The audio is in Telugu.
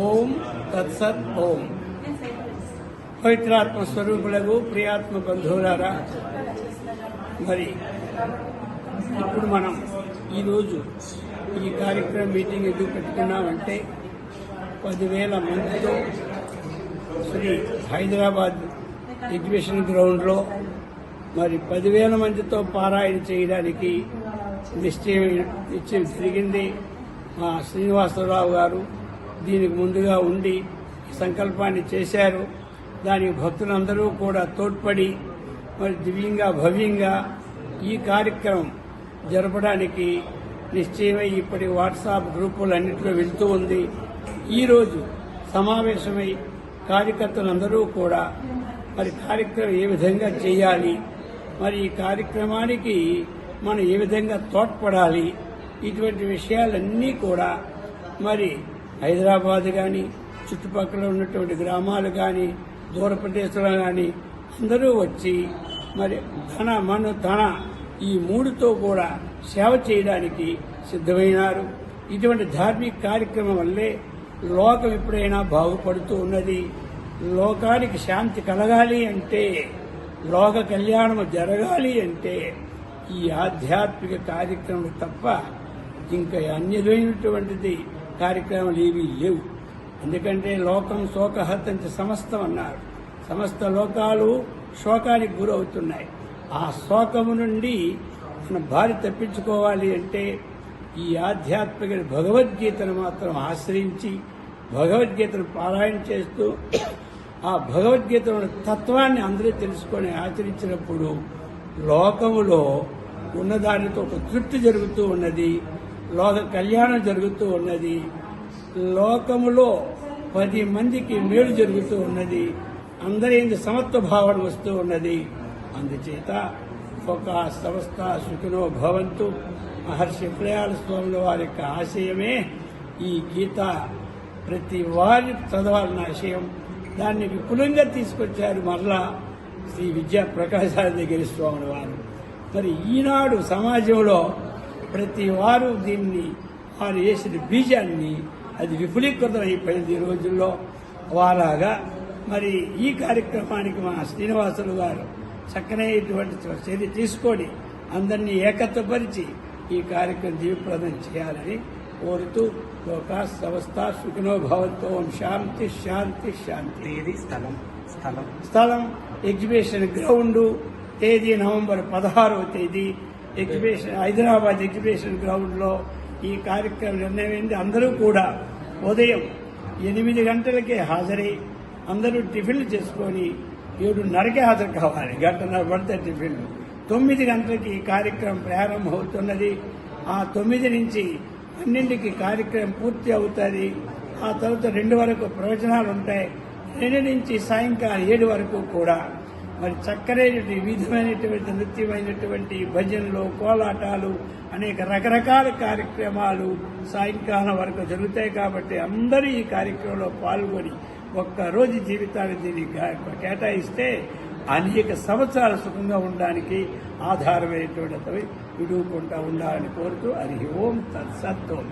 ఓం తత్సత్. ఓం. పవిత్రాత్మ స్వరూపులకు ప్రియాత్మ బంధువులారా, మరి ఇప్పుడు మనం ఈరోజు ఈ కార్యక్రమం మీటింగ్ ఎందుకు పెట్టుకున్నామంటే 10,000 మందితో శ్రీ హైదరాబాద్ ఎగ్జిబిషన్ గ్రౌండ్లో మరి 10,000 మందితో పారాయణ చేయడానికి నిశ్చయం జరిగింది. మా శ్రీనివాసరావు గారు దీనికి ముందుగా ఉండి సంకల్పాన్ని చేశారు. దానికి భక్తులందరూ కూడా తోడ్పడి మరి దివ్యంగా భవ్యంగా ఈ కార్యక్రమం జరపడానికి నిశ్చయమై ఇప్పటి వాట్సాప్ గ్రూపులన్నింటిలో వెళ్తూ ఉంది. ఈరోజు సమావేశమై కార్యకర్తలందరూ కూడా మరి కార్యక్రమం ఏ విధంగా చేయాలి, మరి ఈ కార్యక్రమానికి మనం ఏ విధంగా తోడ్పడాలి, ఇటువంటి విషయాలన్నీ కూడా మరి హైదరాబాద్ కానీ చుట్టుపక్కల ఉన్నటువంటి గ్రామాలు కానీ దూర ప్రదేశాలు కానీ అందరూ వచ్చి మరి తన ఈ మూడుతో కూడా సేవ చేయడానికి సిద్ధమైనారు. ఇటువంటి ధార్మిక కార్యక్రమం వల్లే లోకం ఎప్పుడైనా బాగుపడుతూ ఉన్నది. లోకానికి శాంతి కలగాలి అంటే, లోక కళ్యాణం జరగాలి అంటే ఈ ఆధ్యాత్మిక కార్యక్రమం తప్ప ఇంకా అన్యమైనటువంటిది కార్యక్రమాలు ఏవీ లేవు. ఎందుకంటే లోకం శోకహతంచ సమస్తం అన్నారు. సమస్త లోకాలు శోకానికి గురవుతున్నాయి. ఆ శోకము నుండి మన భార్య తప్పించుకోవాలి అంటే ఈ ఆధ్యాత్మిక భగవద్గీతను మాత్రం ఆశ్రయించి భగవద్గీతను పారాయణ చేస్తూ ఆ భగవద్గీతలోని తత్వాన్ని అందరూ తెలుసుకొని ఆచరించినప్పుడు లోకములో ఉన్నదానితో ఒక తృప్తి జరుగుతూ ఉన్నది, లోక కళ్యాణం జరుగుతూ ఉన్నది, లోకములో 10 మందికి మేలు జరుగుతూ ఉన్నది, అందరి సమత్వ భావన వస్తూ ఉన్నది. అందుచేత ఒక సంస్థ సుఖినో భవంతు మహర్షి ప్రయాణ స్వాముల వారి యొక్క ఆశయమే ఈ గీత ప్రతి వారి చదవాలన్న ఆశయం. దాన్ని విపులంగా తీసుకొచ్చారు మరలా శ్రీ విద్యా ప్రకాశానందగిరి స్వాముల వారు. మరి ఈనాడు సమాజంలో ప్రతి వారు దీన్ని వారు వేసిన బీజాన్ని అది విపులీకృతం అయిపోయింది. ఈ రోజుల్లో వారాగా మరి ఈ కార్యక్రమానికి మా శ్రీనివాసులు గారు చక్కనైనటువంటి చర్య తీసుకొని అందరినీ ఏకత్వపరిచి ఈ కార్యక్రమం దీవప్రదం చేయాలని కోరుతూ లోకా సంస్థ సుఖినో భవంతు. ఓం శాంతి శాంతి శాంతి. ఇది స్థలం ఎగ్జిబిషన్ గ్రౌండ్. తేదీ నవంబర్ 16వ తేదీ ఎగ్జిబిషన్ హైదరాబాద్ ఎగ్జిబిషన్ గ్రౌండ్లో ఈ కార్యక్రమం నిర్ణయమైంది. అందరూ కూడా ఉదయం 8 గంటలకే హాజరై అందరూ టిఫిన్లు చేసుకొని 7:30కే హాజరు కావాలి. 1:30 పడితే టిఫిన్లు. 9 గంటలకి ఈ కార్యక్రమం ప్రారంభం అవుతున్నది. ఆ 9 నుంచి 12కి కార్యక్రమం పూర్తి అవుతుంది. ఆ తర్వాత 2 వరకు ప్రవచనాలు ఉంటాయి. 2 నుంచి సాయంకాలం 7 వరకు కూడా మరి చక్కనైనటువంటి విధమైనటువంటి నృత్యమైనటువంటి భజనలు, కోలాటాలు, అనేక రకరకాల కార్యక్రమాలు సాయంకాలం వరకు జరుగుతాయి. కాబట్టి అందరూ ఈ కార్యక్రమంలో పాల్గొని ఒక్కరోజు జీవితాన్ని దీన్ని కేటాయిస్తే అనేక సంవత్సరాలు సుఖంగా ఉండడానికి ఆధారమైనటువంటి విడుకుంటా ఉండాలని కోరుతూ హరి ఓం తత్సత్.